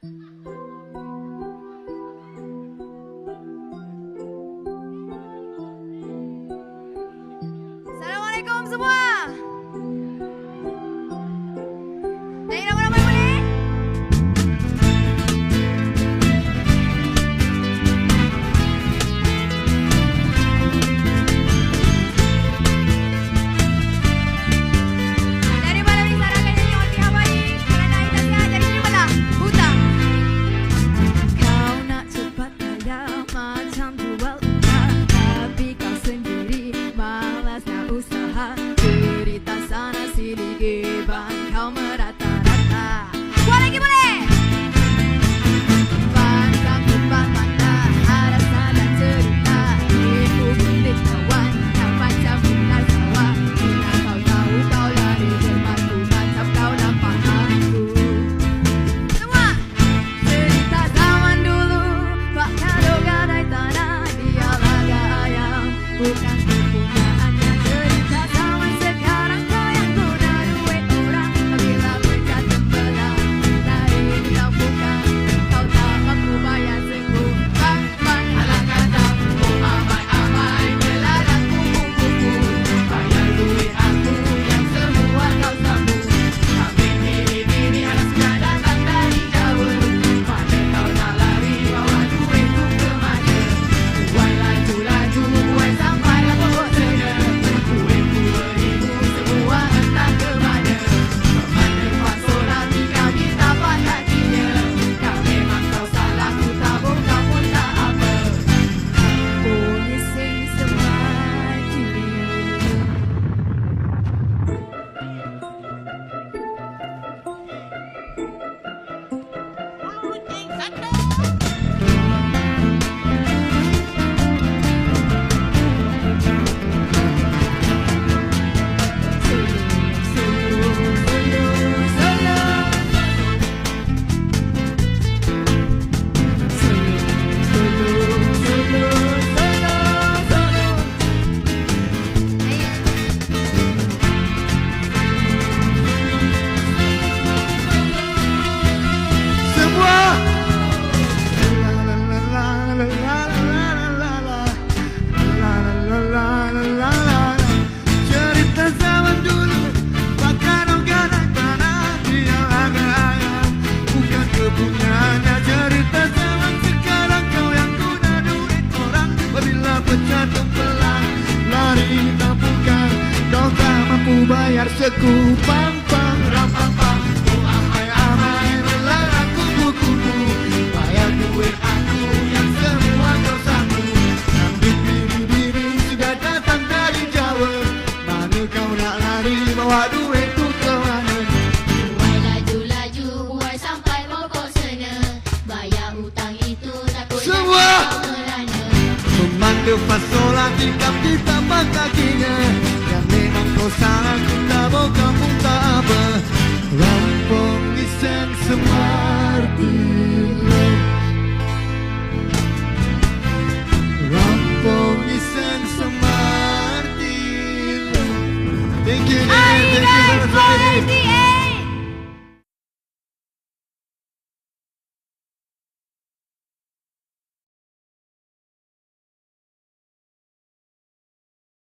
Assalamualaikum semua. Nyanyi ramai-ramai boleh? Daripada mengisarakan nyanyi Orti Hawaii, kerana kita sihat jadi terimalah hutang. Kau nak cepat kaya macam jual ular, tapi kau sendiri malas nak usaha. Cerita sana sini geban kau merata-rata. Kuat lagi boleh? Pantang depan mata ada salah cerita. Ibu bundik kawan kau macam ular sawah. Bila kau tahu kau lari bermatu macam kau nampak aku. Semua cerita zaman dulu, Pak Kado gadai tanah, dia laga ayam bukan kepunyaannya. Cerita zaman sekarang kau yang guna duit orang. Bila pecah tembelang dari bilang bukan, kau tak mampu bayar sekumpang. Alang kata amai-amai melarang kuku-kuku. Bayar duit aku yang semua kau sambung. Tapi diri-diri anak sudah datang dari jauh. Mana kau nak lari bawa duitku ke mana? Buat laju-laju buat sampailah pokok sana. Duitku beribu semua entah ke mana. Kemana pasolan kau minta padakinya. Kau memang kau salah, ku tabung kau pun tak apa. Boleh sing semakin. Cerita zaman dulu, bahkan gadai tanah, dia laga ayam bukan kepunyaannya. Cerita zaman sekarang kau yang guna duit orang. Bila pecah tempelang lari tak bukan, kau tak mampu bayar sekupang pang rampang. Amai-amai melarang kuku-kuku. Bayar duit aku yang semua kau sambung. Ambil diri-diri sudah datang dari Jawa. Mana kau nak lari bawa duitku ke mana? Buai laju-laju, buai sampai pokok sana. Bayar hutang itu takut Semua! nanti kau merana. Memandu fasola tingkap ditambah kakinya. Yang memang kau salah, ku tak mau kamu tak apa. Rampung iseng semarti lo. Rampung iseng semarti lo. Thank you, Hai thank you guys, Saraswati. volunteer.